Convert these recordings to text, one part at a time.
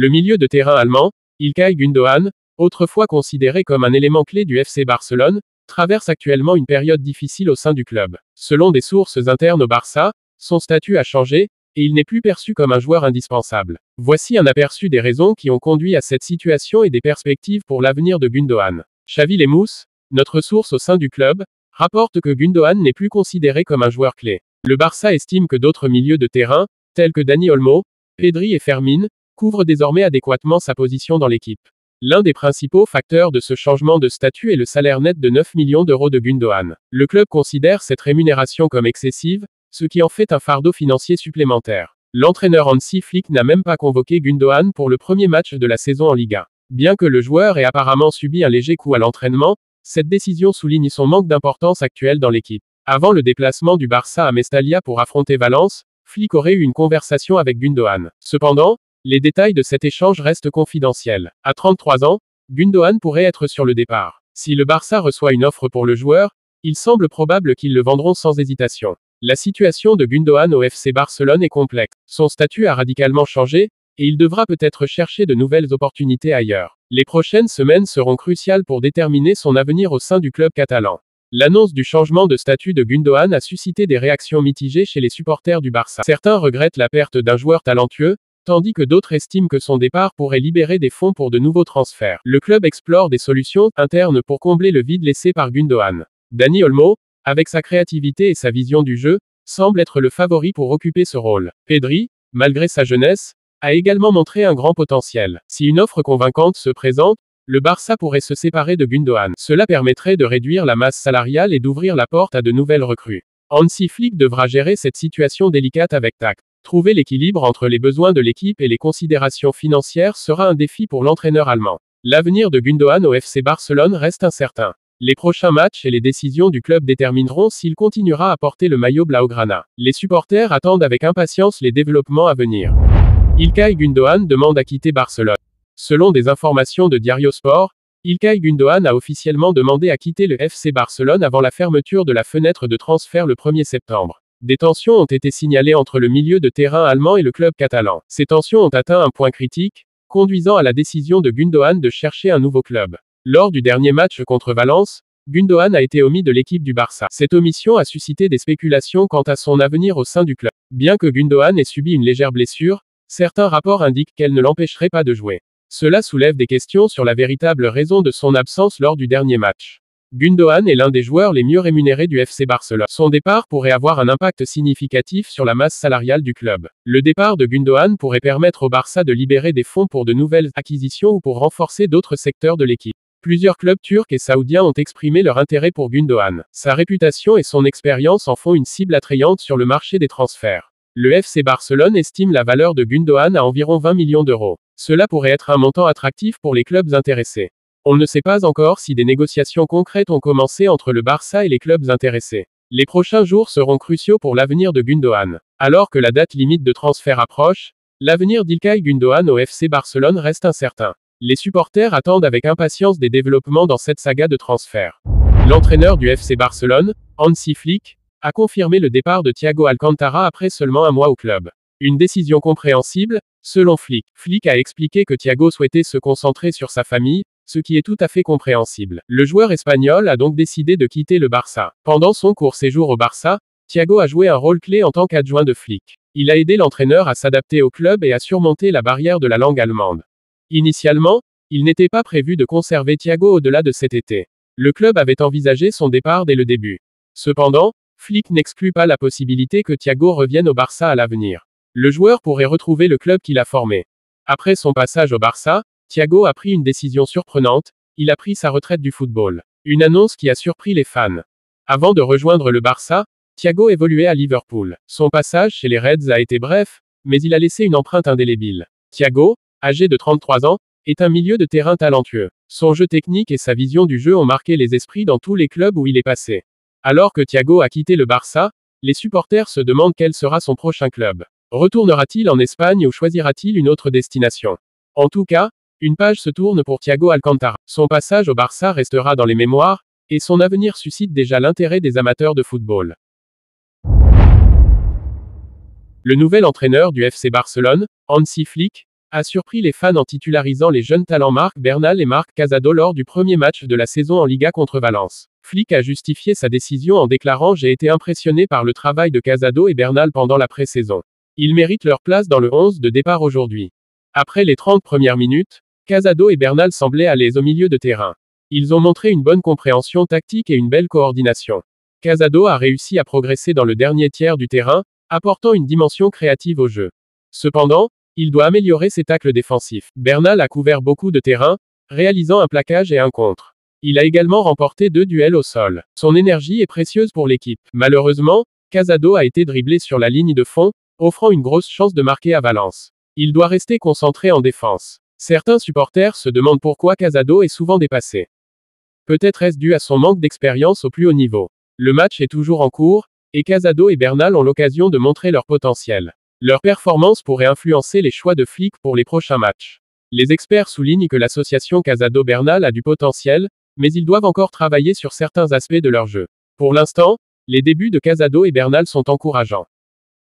Le milieu de terrain allemand, İlkay Gündoğan, autrefois considéré comme un élément clé du FC Barcelone, traverse actuellement une période difficile au sein du club. Selon des sources internes au Barça, son statut a changé, et il n'est plus perçu comme un joueur indispensable. Voici un aperçu des raisons qui ont conduit à cette situation et des perspectives pour l'avenir de Gündoğan. Xavi Lemous, notre source au sein du club, rapporte que Gündoğan n'est plus considéré comme un joueur clé. Le Barça estime que d'autres milieux de terrain, tels que Dani Olmo, Pedri et Fermin, couvrent désormais adéquatement sa position dans l'équipe. L'un des principaux facteurs de ce changement de statut est le salaire net de 9 millions d'euros de Gündoğan. Le club considère cette rémunération comme excessive, ce qui en fait un fardeau financier supplémentaire. L'entraîneur Hansi Flick n'a même pas convoqué Gündoğan pour le premier match de la saison en Liga. Bien que le joueur ait apparemment subi un léger coup à l'entraînement, cette décision souligne son manque d'importance actuelle dans l'équipe. Avant le déplacement du Barça à Mestalla pour affronter Valence, Flick aurait eu une conversation avec Gündoğan. Cependant, les détails de cet échange restent confidentiels. À 33 ans, Gündoğan pourrait être sur le départ. Si le Barça reçoit une offre pour le joueur, il semble probable qu'ils le vendront sans hésitation. La situation de Gündoğan au FC Barcelone est complexe. Son statut a radicalement changé, et il devra peut-être chercher de nouvelles opportunités ailleurs. Les prochaines semaines seront cruciales pour déterminer son avenir au sein du club catalan. L'annonce du changement de statut de Gündoğan a suscité des réactions mitigées chez les supporters du Barça. Certains regrettent la perte d'un joueur talentueux, tandis que d'autres estiment que son départ pourrait libérer des fonds pour de nouveaux transferts. Le club explore des solutions internes pour combler le vide laissé par Gündoğan. Dani Olmo, avec sa créativité et sa vision du jeu, semble être le favori pour occuper ce rôle. Pedri, malgré sa jeunesse, a également montré un grand potentiel. Si une offre convaincante se présente, le Barça pourrait se séparer de Gündoğan. Cela permettrait de réduire la masse salariale et d'ouvrir la porte à de nouvelles recrues. Hansi Flick devra gérer cette situation délicate avec tact. Trouver l'équilibre entre les besoins de l'équipe et les considérations financières sera un défi pour l'entraîneur allemand. L'avenir de Gündoğan au FC Barcelone reste incertain. Les prochains matchs et les décisions du club détermineront s'il continuera à porter le maillot blaugrana. Les supporters attendent avec impatience les développements à venir. İlkay Gündoğan demande à quitter Barcelone. Selon des informations de Diario Sport, İlkay Gündoğan a officiellement demandé à quitter le FC Barcelone avant la fermeture de la fenêtre de transfert le 1er septembre. Des tensions ont été signalées entre le milieu de terrain allemand et le club catalan. Ces tensions ont atteint un point critique, conduisant à la décision de Gündoğan de chercher un nouveau club. Lors du dernier match contre Valence, Gündoğan a été omis de l'équipe du Barça. Cette omission a suscité des spéculations quant à son avenir au sein du club. Bien que Gündoğan ait subi une légère blessure, certains rapports indiquent qu'elle ne l'empêcherait pas de jouer. Cela soulève des questions sur la véritable raison de son absence lors du dernier match. Gündoğan est l'un des joueurs les mieux rémunérés du FC Barcelone. Son départ pourrait avoir un impact significatif sur la masse salariale du club. Le départ de Gündoğan pourrait permettre au Barça de libérer des fonds pour de nouvelles acquisitions ou pour renforcer d'autres secteurs de l'équipe. Plusieurs clubs turcs et saoudiens ont exprimé leur intérêt pour Gündoğan. Sa réputation et son expérience en font une cible attrayante sur le marché des transferts. Le FC Barcelone estime la valeur de Gündoğan à environ 20 millions d'euros. Cela pourrait être un montant attractif pour les clubs intéressés. On ne sait pas encore si des négociations concrètes ont commencé entre le Barça et les clubs intéressés. Les prochains jours seront cruciaux pour l'avenir de Gündoğan. Alors que la date limite de transfert approche, l'avenir d'İlkay Gündoğan au FC Barcelone reste incertain. Les supporters attendent avec impatience des développements dans cette saga de transfert. L'entraîneur du FC Barcelone, Hansi Flick, a confirmé le départ de Thiago Alcantara après seulement un mois au club. Une décision compréhensible, selon Flick. Flick a expliqué que Thiago souhaitait se concentrer sur sa famille, ce qui est tout à fait compréhensible. Le joueur espagnol a donc décidé de quitter le Barça. Pendant son court séjour au Barça, Thiago a joué un rôle clé en tant qu'adjoint de Flick. Il a aidé l'entraîneur à s'adapter au club et à surmonter la barrière de la langue allemande. Initialement, il n'était pas prévu de conserver Thiago au-delà de cet été. Le club avait envisagé son départ dès le début. Cependant, Flick n'exclut pas la possibilité que Thiago revienne au Barça à l'avenir. Le joueur pourrait retrouver le club qu'il a formé. Après son passage au Barça, Thiago a pris une décision surprenante, il a pris sa retraite du football. Une annonce qui a surpris les fans. Avant de rejoindre le Barça, Thiago évoluait à Liverpool. Son passage chez les Reds a été bref, mais il a laissé une empreinte indélébile. Thiago, âgé de 33 ans, est un milieu de terrain talentueux. Son jeu technique et sa vision du jeu ont marqué les esprits dans tous les clubs où il est passé. Alors que Thiago a quitté le Barça, les supporters se demandent quel sera son prochain club. Retournera-t-il en Espagne ou choisira-t-il une autre destination? En tout cas, une page se tourne pour Thiago Alcantara. Son passage au Barça restera dans les mémoires, et son avenir suscite déjà l'intérêt des amateurs de football. Le nouvel entraîneur du FC Barcelone, Hansi Flick, a surpris les fans en titularisant les jeunes talents Marc Bernal et Marc Casado lors du premier match de la saison en Liga contre Valence. Flick a justifié sa décision en déclarant: J'ai été impressionné par le travail de Casado et Bernal pendant la pré-saison. Ils méritent leur place dans le 11 de départ aujourd'hui. Après les 30 premières minutes, Casado et Bernal semblaient à l'aise au milieu de terrain. Ils ont montré une bonne compréhension tactique et une belle coordination. Casado a réussi à progresser dans le dernier tiers du terrain, apportant une dimension créative au jeu. Cependant, il doit améliorer ses tacles défensifs. Bernal a couvert beaucoup de terrain, réalisant un plaquage et un contre. Il a également remporté 2 duels au sol. Son énergie est précieuse pour l'équipe. Malheureusement, Casado a été dribblé sur la ligne de fond, offrant une grosse chance de marquer à Valence. Il doit rester concentré en défense. Certains supporters se demandent pourquoi Casado est souvent dépassé. Peut-être est-ce dû à son manque d'expérience au plus haut niveau. Le match est toujours en cours, et Casado et Bernal ont l'occasion de montrer leur potentiel. Leur performance pourrait influencer les choix de Flick pour les prochains matchs. Les experts soulignent que l'association Casado-Bernal a du potentiel, mais ils doivent encore travailler sur certains aspects de leur jeu. Pour l'instant, les débuts de Casado et Bernal sont encourageants.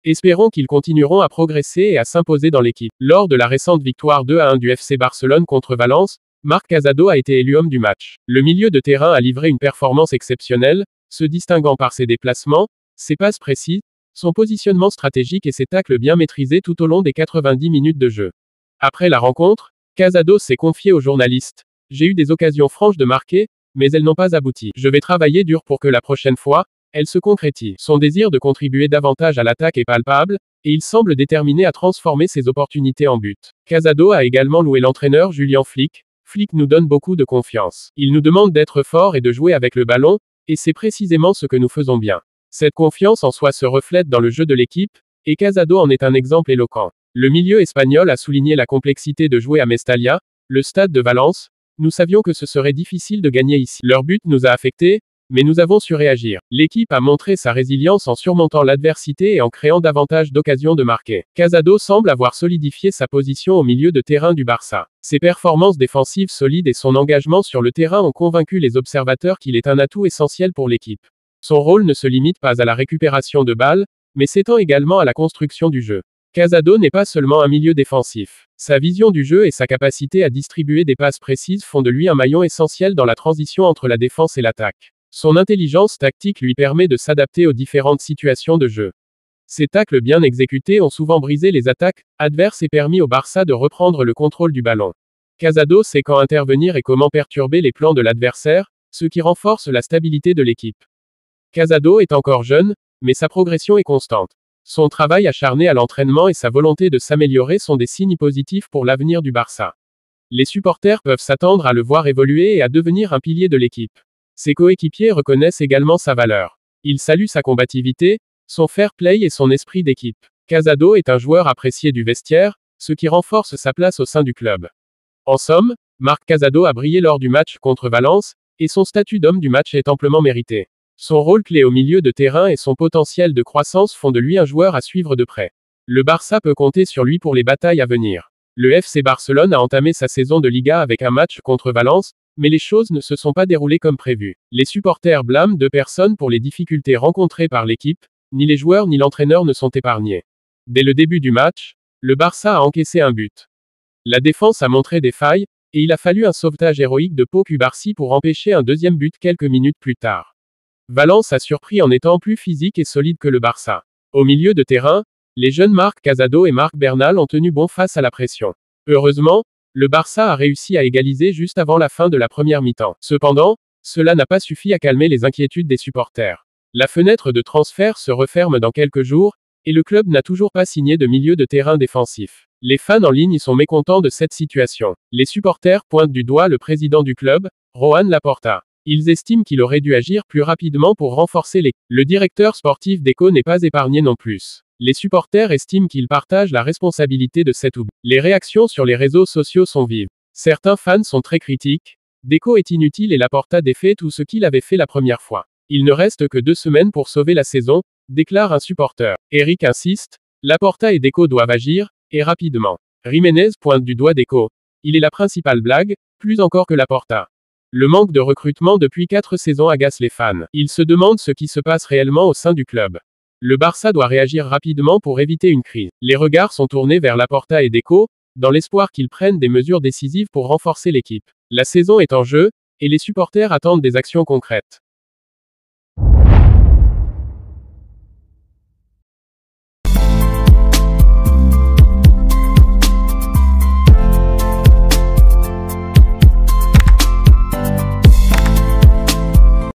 Espérons qu'ils continueront à progresser et à s'imposer dans l'équipe. Lors de la récente victoire 2-1 du FC Barcelone contre Valence, Marc Casado a été élu homme du match. Le milieu de terrain a livré une performance exceptionnelle, se distinguant par ses déplacements, ses passes précises, son positionnement stratégique et ses tacles bien maîtrisés tout au long des 90 minutes de jeu. Après la rencontre, Casado s'est confié aux journalistes. J'ai eu des occasions franches de marquer, mais elles n'ont pas abouti. Je vais travailler dur pour que la prochaine fois, elles se concrétisent. Son désir de contribuer davantage à l'attaque est palpable, et il semble déterminé à transformer ses opportunités en but. Casado a également loué l'entraîneur Julian Flick. Flick nous donne beaucoup de confiance. Il nous demande d'être forts et de jouer avec le ballon, et c'est précisément ce que nous faisons bien. Cette confiance en soi se reflète dans le jeu de l'équipe, et Casado en est un exemple éloquent. Le milieu espagnol a souligné la complexité de jouer à Mestalla, le stade de Valence. Nous savions que ce serait difficile de gagner ici. Leur but nous a affectés, mais nous avons su réagir. L'équipe a montré sa résilience en surmontant l'adversité et en créant davantage d'occasions de marquer. Casado semble avoir solidifié sa position au milieu de terrain du Barça. Ses performances défensives solides et son engagement sur le terrain ont convaincu les observateurs qu'il est un atout essentiel pour l'équipe. Son rôle ne se limite pas à la récupération de balles, mais s'étend également à la construction du jeu. Casado n'est pas seulement un milieu défensif. Sa vision du jeu et sa capacité à distribuer des passes précises font de lui un maillon essentiel dans la transition entre la défense et l'attaque. Son intelligence tactique lui permet de s'adapter aux différentes situations de jeu. Ses tacles bien exécutés ont souvent brisé les attaques adverses et permis au Barça de reprendre le contrôle du ballon. Casado sait quand intervenir et comment perturber les plans de l'adversaire, ce qui renforce la stabilité de l'équipe. Casado est encore jeune, mais sa progression est constante. Son travail acharné à l'entraînement et sa volonté de s'améliorer sont des signes positifs pour l'avenir du Barça. Les supporters peuvent s'attendre à le voir évoluer et à devenir un pilier de l'équipe. Ses coéquipiers reconnaissent également sa valeur. Ils saluent sa combativité, son fair play et son esprit d'équipe. Casado est un joueur apprécié du vestiaire, ce qui renforce sa place au sein du club. En somme, Marc Casado a brillé lors du match contre Valence, et son statut d'homme du match est amplement mérité. Son rôle clé au milieu de terrain et son potentiel de croissance font de lui un joueur à suivre de près. Le Barça peut compter sur lui pour les batailles à venir. Le FC Barcelone a entamé sa saison de Liga avec un match contre Valence, mais les choses ne se sont pas déroulées comme prévu. Les supporters blâment deux personnes pour les difficultés rencontrées par l'équipe, ni les joueurs ni l'entraîneur ne sont épargnés. Dès le début du match, le Barça a encaissé un but. La défense a montré des failles, et il a fallu un sauvetage héroïque de Pau Cubarsí pour empêcher un deuxième but quelques minutes plus tard. Valence a surpris en étant plus physique et solide que le Barça. Au milieu de terrain, les jeunes Marc Casado et Marc Bernal ont tenu bon face à la pression. Heureusement, le Barça a réussi à égaliser juste avant la fin de la première mi-temps. Cependant, cela n'a pas suffi à calmer les inquiétudes des supporters. La fenêtre de transfert se referme dans quelques jours, et le club n'a toujours pas signé de milieu de terrain défensif. Les fans en ligne sont mécontents de cette situation. Les supporters pointent du doigt le président du club, Joan Laporta. Ils estiment qu'il aurait dû agir plus rapidement pour renforcer l'équipe. Le directeur sportif d'Eco n'est pas épargné non plus. Les supporters estiment qu'il partage la responsabilité de cet oubli. Les réactions sur les réseaux sociaux sont vives. Certains fans sont très critiques. Deco est inutile et Laporta défait tout ce qu'il avait fait la première fois. Il ne reste que 2 semaines pour sauver la saison, déclare un supporter. Eric insiste. Laporta et Deco doivent agir, et rapidement. Jiménez pointe du doigt Deco. Il est la principale blague, plus encore que Laporta. Le manque de recrutement depuis 4 saisons agace les fans. Ils se demandent ce qui se passe réellement au sein du club. Le Barça doit réagir rapidement pour éviter une crise. Les regards sont tournés vers Laporta et Deco, dans l'espoir qu'il prenne des mesures décisives pour renforcer l'équipe. La saison est en jeu, et les supporters attendent des actions concrètes.